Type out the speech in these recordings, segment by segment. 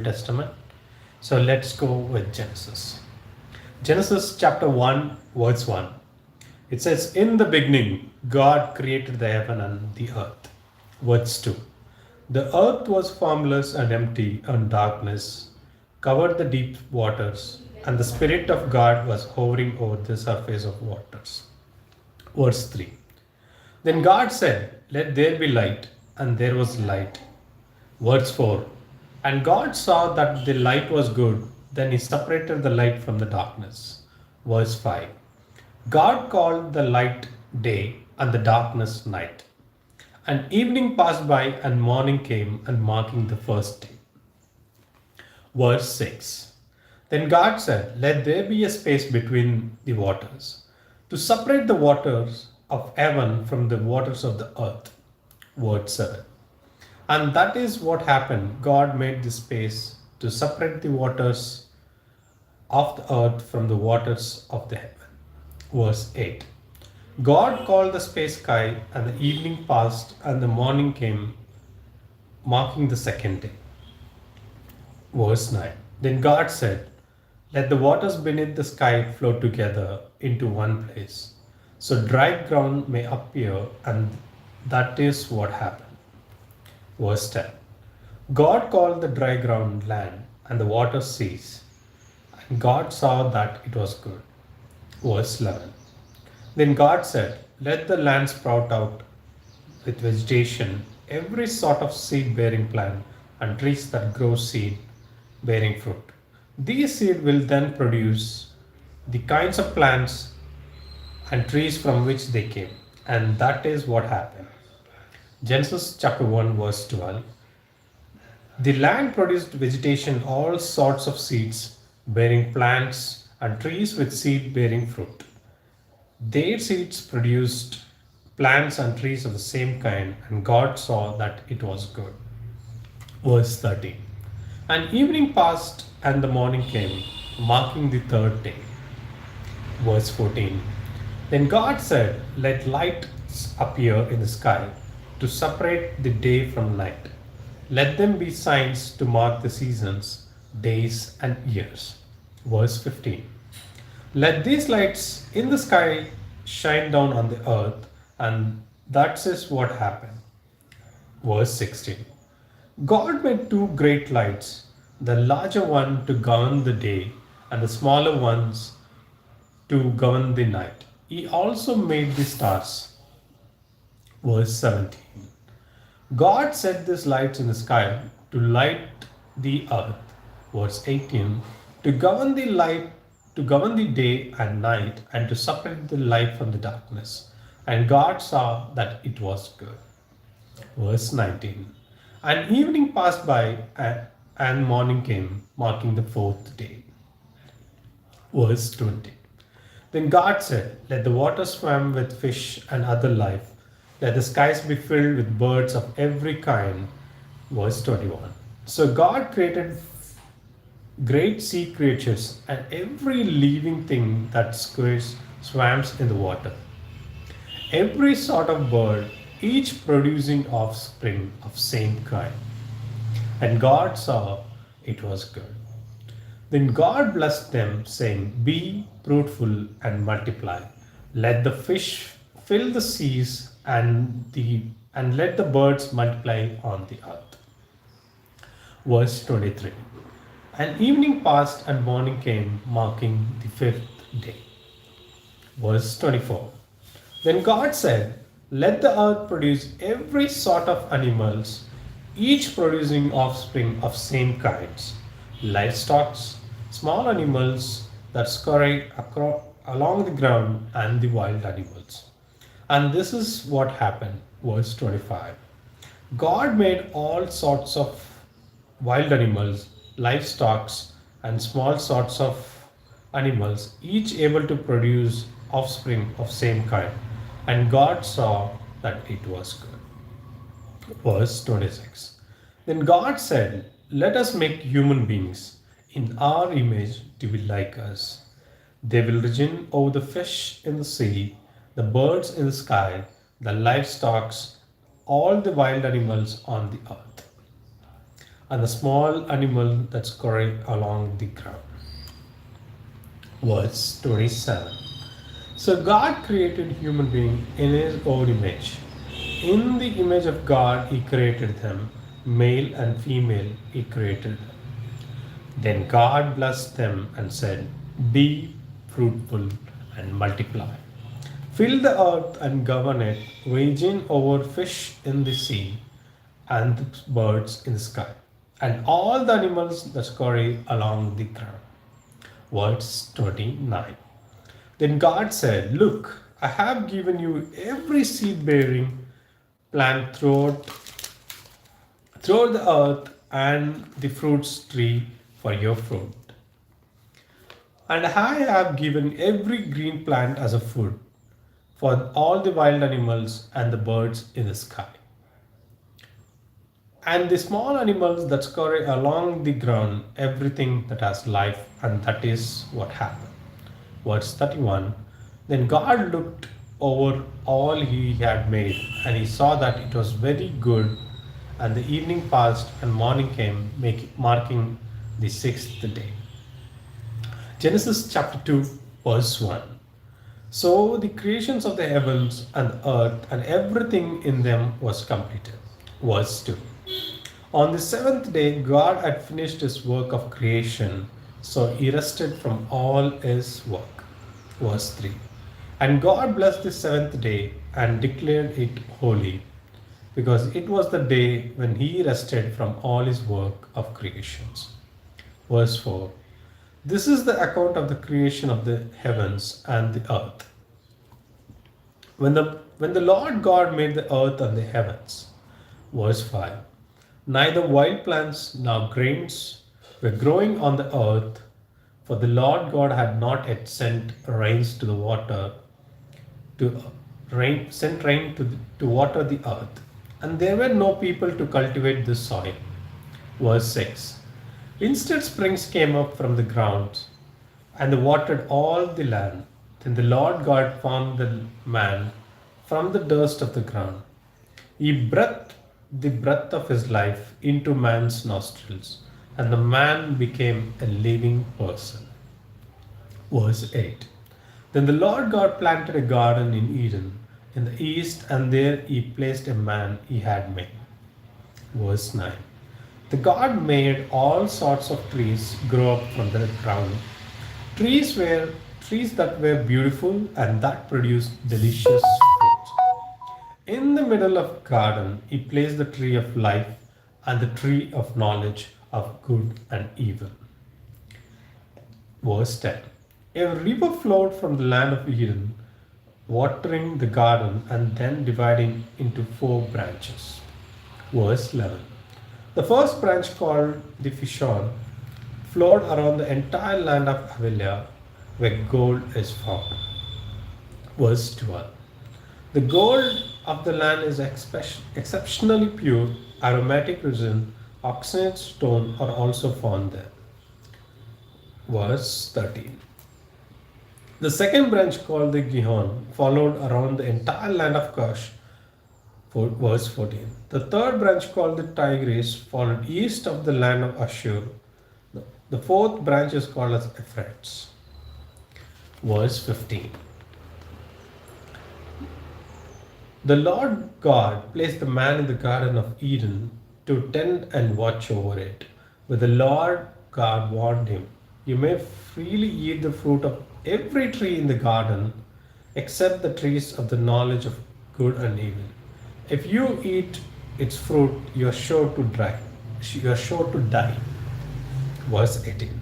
Testament. So let's go with Genesis. Genesis chapter 1, verse 1. It says, "In the beginning, God created the heaven and the earth." Verse 2. "The earth was formless and empty, and darkness covered the deep waters, and the Spirit of God was hovering over the surface of waters." Verse 3. "Then God said, 'Let there be light,' and there was light." Verse 4. "And God saw that the light was good, then he separated the light from the darkness." Verse 5. "God called the light day, and the darkness night. And evening passed by, and morning came, and marking the first day." Verse 6. "Then God said, 'Let there be a space between the waters, to separate the waters of heaven from the waters of the earth.'" Verse 7. And that is what happened. God made the space to separate the waters of the earth from the waters of the heaven. Verse 8. "God called the space sky, and the evening passed, and the morning came, marking the second day." Verse 9. "Then God said, 'Let the waters beneath the sky flow together into one place, so dry ground may appear,' and that is what happened." Verse 10. "God called the dry ground land, and the water seas. And God saw that it was good." Verse 11. "Then God said, 'Let the land sprout out with vegetation, every sort of seed bearing plant, and trees that grow seed bearing fruit. These seed will then produce the kinds of plants and trees from which they came.' And that is what happened." Genesis chapter 1, verse 12. "The land produced vegetation, all sorts of seeds, bearing plants, and trees with seed bearing fruit. Their seeds produced plants and trees of the same kind, and God saw that it was good." Verse 13. "And evening passed, and the morning came, marking the third day." Verse 14. "Then God said, 'Let lights appear in the sky to separate the day from night. Let them be signs to mark the seasons, days, and years.'" Verse 15. "Let these lights in the sky shine down on the earth," and that is what happened. Verse 16. "God made two great lights, the larger one to govern the day, and the smaller ones to govern the night. He also made the stars." Verse 17. "God set these lights in the sky to light the earth." Verse 18. To govern the day and night, and to separate the light from the darkness. And God saw that it was good." Verse 19. "And evening passed by, and morning came, marking the fourth day." Verse 20. "Then God said, 'Let the waters swim with fish and other life. Let the skies be filled with birds of every kind.'" Verse 21. "So God created great sea creatures and every living thing that swims in the water, every sort of bird, each producing offspring of same kind. And God saw it was good. Then God blessed them, saying, 'Be fruitful and multiply. Let the fish fill the seas, and let the birds multiply on the earth.'" Verse 23. "And evening passed, and morning came, marking the fifth day." Verse 24. "Then God said, 'Let the earth produce every sort of animals, each producing offspring of same kinds, livestock, small animals that scurry along the ground, and the wild animals.' And this is what happened." Verse 25. "God made all sorts of wild animals, livestock, and small sorts of animals, each able to produce offspring of same kind. And God saw that it was good." Verse 26. "Then God said, 'Let us make human beings in our image, to be like us. They will reign over the fish in the sea, the birds in the sky, the livestock, all the wild animals on the earth.'" and the small animal that scurry along the ground. Verse 27. So God created human being in his own image. In the image of God he created them, male and female he created them. Then God blessed them and said, be fruitful and multiply. Fill the earth and govern it, raging over fish in the sea and the birds in the sky, and all the animals that scurry along the ground. Verse 29. Then God said, look, I have given you every seed bearing plant throughout the earth and the fruits tree for your fruit. And I have given every green plant as a food for all the wild animals and the birds in the sky, and the small animals that scurry along the ground, everything that has life. And that is what happened. Verse 31. Then God looked over all he had made, and he saw that it was very good. And the evening passed, and morning came, marking the sixth day. Genesis chapter 2, verse 1. So the creations of the heavens and the earth and everything in them was completed. Verse 2. On the seventh day, God had finished his work of creation, so he rested from all his work. Verse 3. And God blessed the seventh day and declared it holy, because it was the day when he rested from all his work of creations. Verse 4. This is the account of the creation of the heavens and the earth. When the Lord God made the earth and the heavens. Verse 5. Neither wild plants nor grains were growing on the earth, for the Lord God had not yet sent rains to the water sent rain to water the earth, and there were no people to cultivate the soil. Verse 6. Instead, springs came up from the ground and they watered all the land. Then the Lord God formed the man from the dust of the ground. He breathed the breath of his life into man's nostrils, and the man became a living person. Verse 8. Then the Lord God planted a garden in Eden in the east, and there he placed a man he had made. Verse 9. The God made all sorts of trees grow up from the ground. Trees that were beautiful and that produced delicious fruits. In the middle of the garden, he placed the tree of life and the tree of knowledge of good and evil. Verse 10. A river flowed from the land of Eden, watering the garden and then dividing into 4 branches. Verse 11. The first branch, called the Fishon, flowed around the entire land of Havilah, where gold is found. Verse 12. The gold of the land is exceptionally pure. Aromatic resin, oxide stone are also found there. Verse 13. The second branch, called the Gihon, followed around the entire land of Cush. Verse 14. The third branch, called the Tigris, followed east of the land of Ashur. The fourth branch is called as Euphrates. Verse 15. The Lord God placed the man in the Garden of Eden to tend and watch over it. But the Lord God warned him, you may freely eat the fruit of every tree in the garden, except the trees of the knowledge of good and evil. If you eat its fruit, you are sure to die. Verse 18.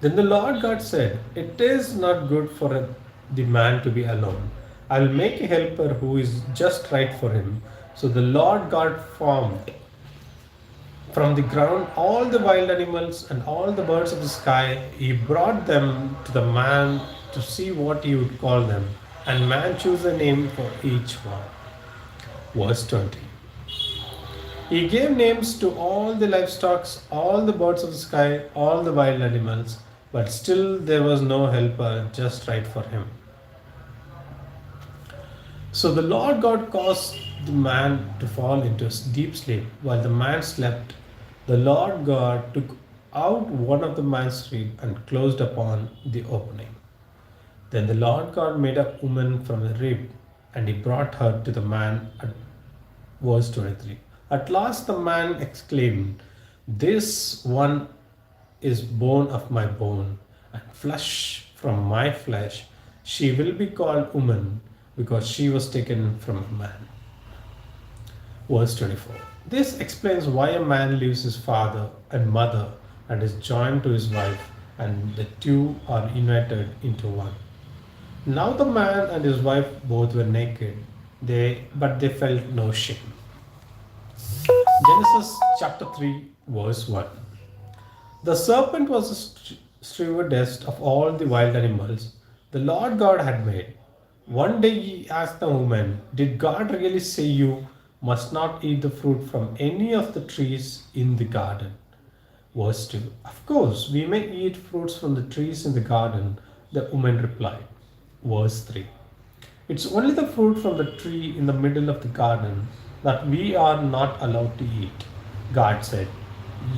Then the Lord God said, it is not good for the man to be alone. I will make a helper who is just right for him. So the Lord God formed from the ground all the wild animals and all the birds of the sky. He brought them to the man to see what he would call them, and man chose a name for each one. Verse 20. He gave names to all the livestock, all the birds of the sky, all the wild animals, but still there was no helper just right for him. So the Lord God caused the man to fall into deep sleep. While the man slept, the Lord God took out one of the man's rib and closed upon the opening. Then the Lord God made a woman from the rib, and he brought her to the man. At verse 23. At last the man exclaimed, "This one is bone of my bone and flesh from my flesh. She will be called woman because she was taken from a man." Verse 24. This explains why a man leaves his father and mother and is joined to his wife, and the two are united into one. Now the man and his wife both were naked, but they felt no shame. Genesis chapter 3, verse 1. The serpent was the stewardess of all the wild animals the Lord God had made. One day he asked the woman, "Did God really say you must not eat the fruit from any of the trees in the garden?" Verse 2. "Of course, we may eat fruits from the trees in the garden," the woman replied. Verse 3. "It's only the fruit from the tree in the middle of the garden that we are not allowed to eat. God said,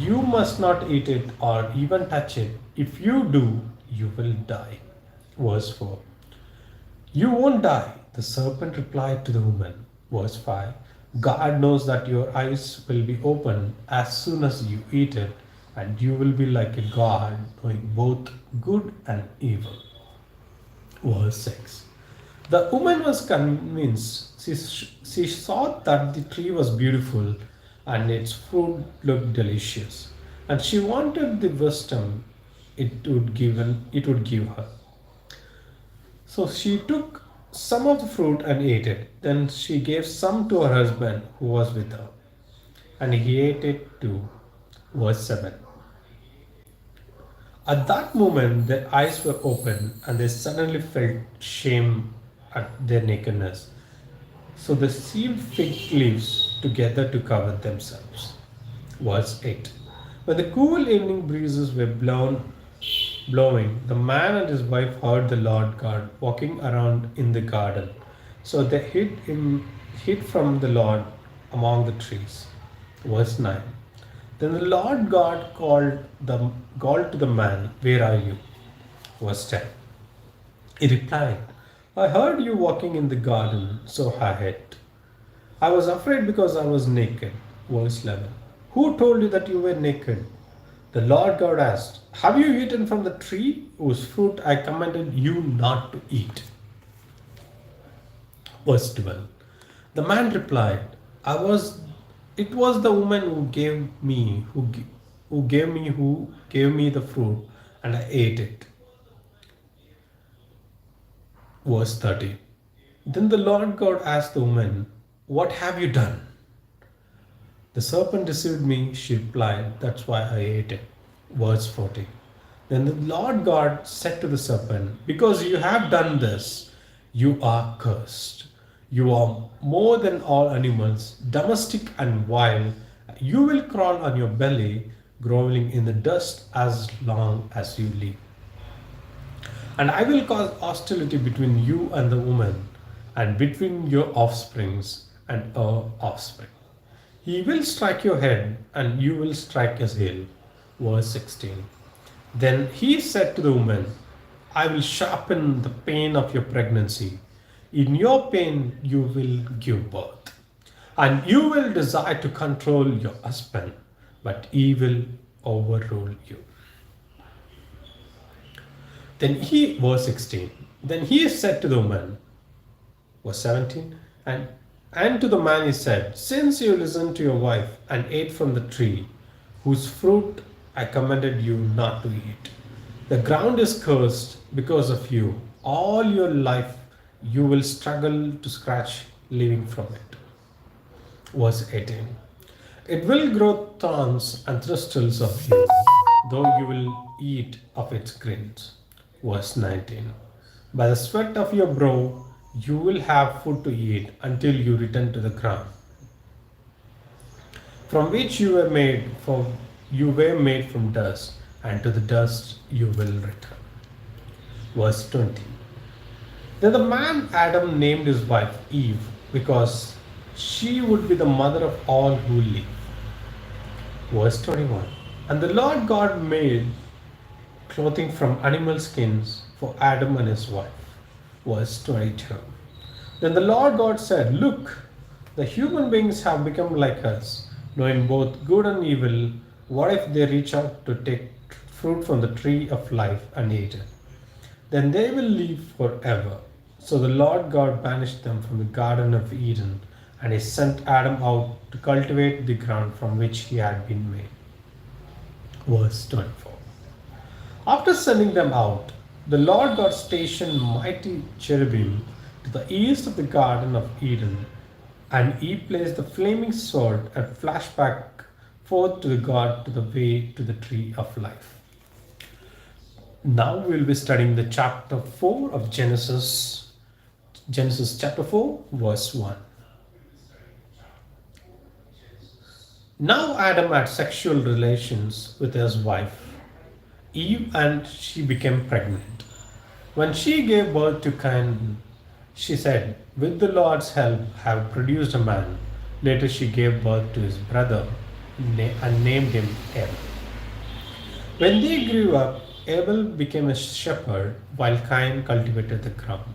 'You must not eat it or even touch it. If you do, you will die.'" Verse 4. "You won't die," the serpent replied to the woman. Verse 5. "God knows that your eyes will be opened as soon as you eat it, and you will be like a God, knowing both good and evil." Verse 6. The woman was convinced. She saw that the tree was beautiful and its fruit looked delicious, and she wanted the wisdom it would give her. So she took some of the fruit and ate it. Then she gave some to her husband who was with her, and he ate it too. Verse 7. At that moment, their eyes were opened, and they suddenly felt shame at their nakedness. So they sewed fig leaves together to cover themselves. Verse 8. When the cool evening breezes were blowing, the man and his wife heard the Lord God walking around in the garden. So they hid from the Lord among the trees. Verse 9. Then the Lord God called to the man, "Where are you?" Verse 10. He replied, "I heard you walking in the garden, so I hid. I was afraid because I was naked." Verse 11. "Who told you that you were naked?" The Lord God asked, "Have you eaten from the tree whose fruit I commanded you not to eat?" Verse 12. The man replied, It was the woman who gave me the fruit, and I ate it." Verse 13. Then the Lord God asked the woman, "What have you done?" "The serpent deceived me," she replied. "That's why I ate it." Verse 14. Then the Lord God said to the serpent, "Because you have done this, you are cursed. You are more than all animals, domestic and wild. You will crawl on your belly, groveling in the dust as long as you live. And I will cause hostility between you and the woman, and between your offsprings and her offspring. He will strike your head, and you will strike his heel." Verse 16. Then he said to the woman, "I will sharpen the pain of your pregnancy. In your pain you will give birth, and you will desire to control your husband, but he will overrule you." Verse 16. Then he said to the woman, verse 17, and to the man he said, "Since you listened to your wife and ate from the tree whose fruit I commanded you not to eat, the ground is cursed because of you. All your life you will struggle to scratch living from it." Verse 18. "It will grow thorns and thistles of you, though you will eat of its grains." Verse 19. "By the sweat of your brow you will have food to eat until you return to the ground, from which you were made, for you were made from dust, and to the dust you will return." Verse 20. Then the man Adam named his wife Eve, because She would be the mother of all who live. Verse 21. And the Lord God made clothing from animal skins for Adam and his wife. Verse 22. Then the Lord God said, look, the human beings have become like us, knowing both good and evil. What if they reach out to take fruit from the tree of life and eat it? Then they will live forever. So the Lord God banished them from the Garden of Eden, and he sent Adam out to cultivate the ground from which he had been made. Verse 24. After sending them out, the Lord God stationed mighty cherubim to the east of the Garden of Eden, and he placed the flaming sword and flashed back forth to the God to the way to the tree of life. Now we will be studying the chapter 4 of Genesis. Genesis chapter 4, verse 1. Now Adam had sexual relations with his wife Eve, and she became pregnant. When she gave birth to Cain, she said, with the Lord's help, I have produced a man. Later she gave birth to his brother and named him Abel. When they grew up, Abel became a shepherd while Cain cultivated the ground.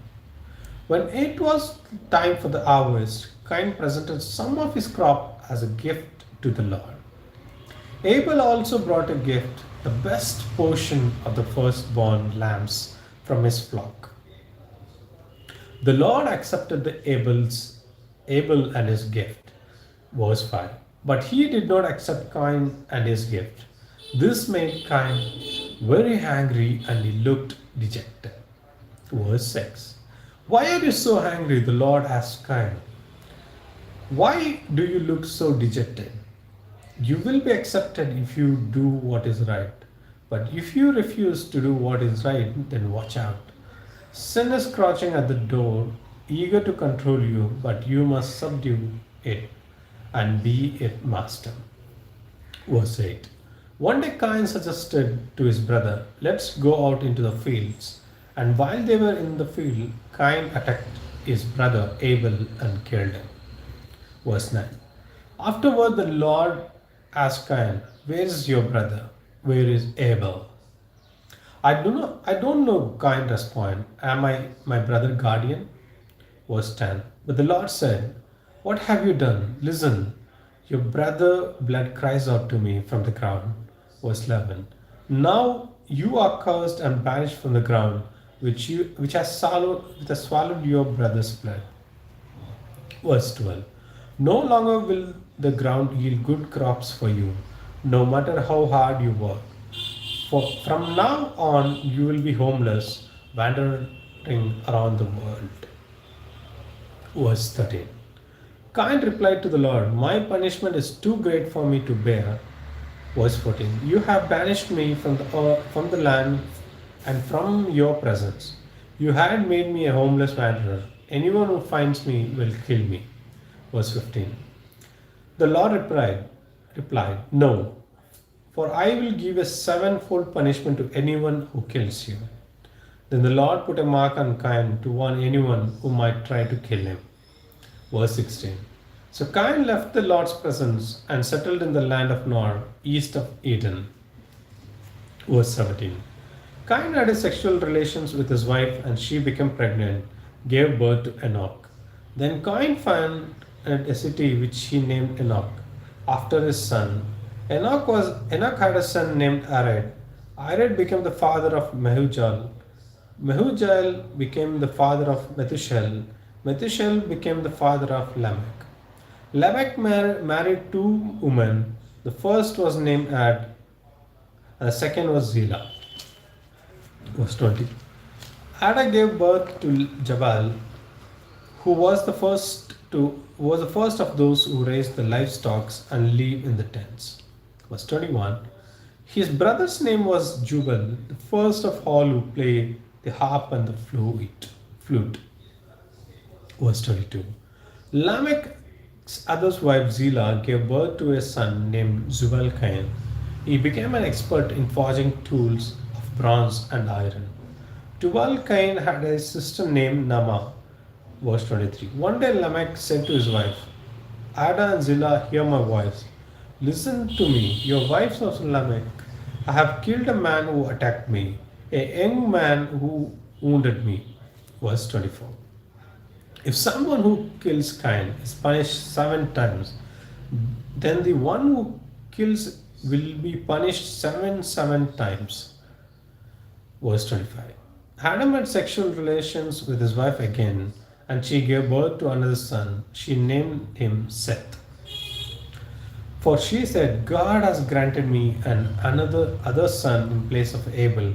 When it was time for the harvest, Cain presented some of his crop as a gift to the Lord. Abel also brought a gift, the best portion of the firstborn lambs from his flock. The Lord accepted Abel and his gift. Verse 5. But he did not accept Cain and his gift. This made Cain very angry, and he looked dejected. Verse 6. Why are you so angry? The Lord asked Cain. Why do you look so dejected? You will be accepted if you do what is right. But if you refuse to do what is right, then watch out. Sin is crouching at the door, eager to control you, but you must subdue it and be its master. Verse 8. One day Cain suggested to his brother, let's go out into the fields. And while they were in the field, Cain attacked his brother Abel and killed him. Verse 9. Afterward the Lord asked Cain, where is your brother? Where is Abel? I don't know, Cain responded. Am I my brother guardian? Verse 10. But the Lord said, what have you done? Listen, your brother blood cries out to me from the ground. Verse 11. Now you are cursed and banished from the ground, which has swallowed your brother's blood. Verse 12. No longer will the ground yield good crops for you, no matter how hard you work. For from now on you will be homeless, wandering around the world. Verse 13. Cain replied to the Lord, my punishment is too great for me to bear. Verse 14. You have banished me from the land and from your presence. You had made me a homeless wanderer. Anyone who finds me will kill me. Verse 15. The Lord replied, no, for I will give a sevenfold punishment to anyone who kills you. Then the Lord put a mark on Cain to warn anyone who might try to kill him. Verse 16. So Cain left the Lord's presence and settled in the land of Nod, east of Eden. Verse 17. Cain had sexual relations with his wife, and she became pregnant, gave birth to Enoch. Then Cain found a city which he named Enoch, after his son. Enoch had a son named Ared. Ared became the father of Mehujael. Mehujael became the father of Methuselah. Methuselah became the father of Lamech. Lamech married two women. The first was named Ad, and the second was Zillah. Verse 20. Ada gave birth to Jabal, who was the first of those who raised the livestock and live in the tents. Verse 21. His brother's name was Jubal, the first of all who play the harp and the flute. Verse 22. Lamech's other wife Zillah gave birth to a son named Tubal-Cain. He became an expert in forging tools of bronze and iron. Tubal-Cain had a sister named Nama. Verse 23. One day Lamech said to his wife, Ada and Zillah, hear my voice. Listen to me, your wives of Lamech. I have killed a man who attacked me, a young man who wounded me. Verse 24. If someone who kills Cain is punished 7 times, then the one who kills will be punished seven times. Verse 25. Adam had sexual relations with his wife again, and she gave birth to another son. She named him Seth. For she said, God has granted me another other son in place of Abel,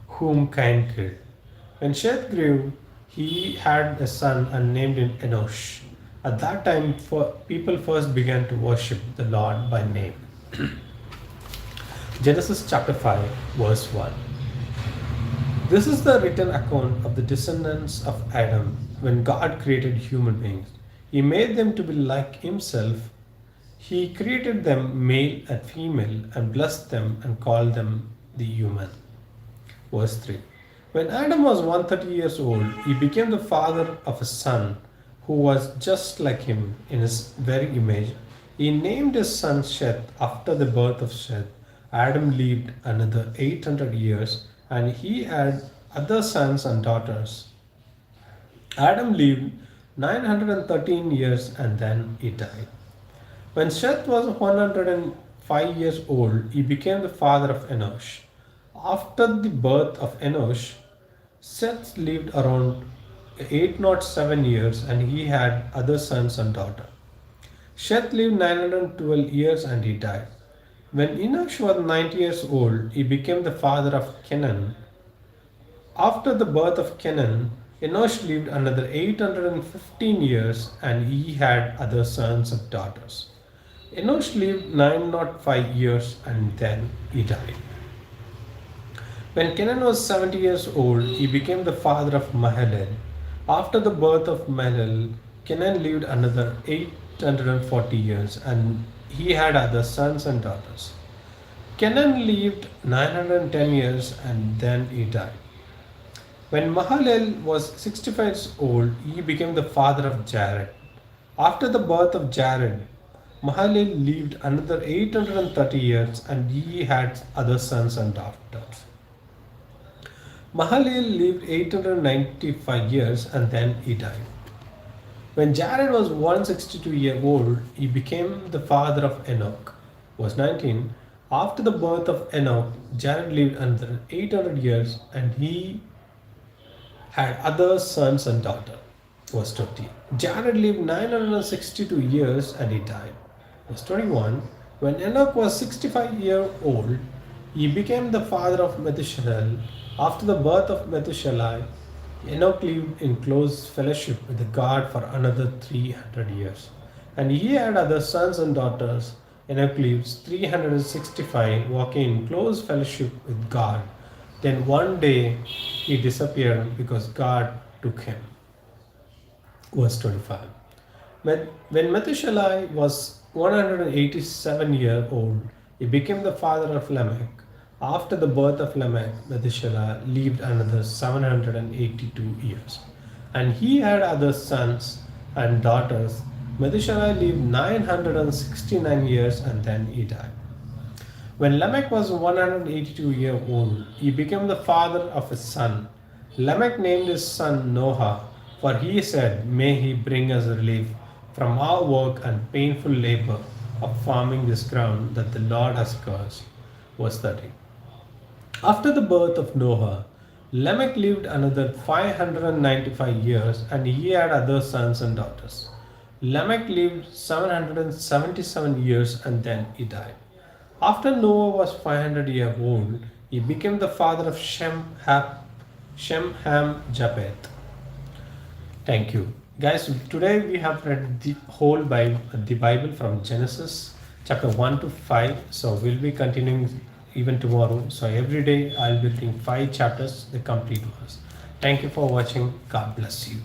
whom Cain killed. When Seth grew, he had a son and named him Enosh. At that time, people first began to worship the Lord by name. Genesis chapter 5, verse 1. This is the written account of the descendants of Adam when God created human beings. He made them to be like himself. He created them male and female and blessed them and called them the human. Verse 3. When Adam was 130 years old, he became the father of a son who was just like him in his very image. He named his son Seth after the birth of Seth. Adam lived another 800 years and he had other sons and daughters. Adam lived 913 years and then he died. When Seth was 105 years old, he became the father of Enosh. After the birth of Enosh, Seth lived around 807 years and he had other sons and daughters. Seth lived 912 years and he died. When Enosh was 90 years old, he became the father of Kenan. After the birth of Kenan, Enosh lived another 815 years and he had other sons and daughters. Enosh lived 905 years and then he died. When Kenan was 70 years old, he became the father of Mahalalel. After the birth of Mahalalel, Kenan lived another 840 years and he had other sons and daughters. Kenan lived 910 years and then he died. When Mahalalel was 65 years old, he became the father of Jared. After the birth of Jared, Mahalalel lived another 830 years and he had other sons and daughters. Mahalalel lived 895 years and then he died. When Jared was 162 years old, he became the father of Enoch. Verse 19. After the birth of Enoch, Jared lived another 800 years and he had other sons and daughters. Verse 20. Jared lived 962 years and he died. Verse 21. When Enoch was 65 years old, he became the father of Methuselah. After the birth of Methuselah, Enoch lived in close fellowship with God for another 300 years. And he had other sons and daughters. Enoch lives 365, walking in close fellowship with God. Then one day he disappeared because God took him. Verse 25. When Methuselah was 187 years old, he became the father of Lamech. After the birth of Lamech, Methuselah lived another 782 years. And he had other sons and daughters. Methuselah lived 969 years and then he died. When Lamech was 182 years old, he became the father of a son. Lamech named his son Noah, for he said, "May he bring us relief from our work and painful labor of farming this ground that the Lord has cursed." Verse 30. After the birth of Noah, Lamech lived another 595 years and he had other sons and daughters. Lamech lived 777 years and then he died. After Noah was 500 years old, he became the father of Shem, Ham, Japheth. Thank you. Guys, today we have read the whole Bible, the Bible from Genesis chapter 1 to 5. So we'll be continuing even tomorrow. So every day I'll be reading 5 chapters, the complete ones. Thank you for watching. God bless you.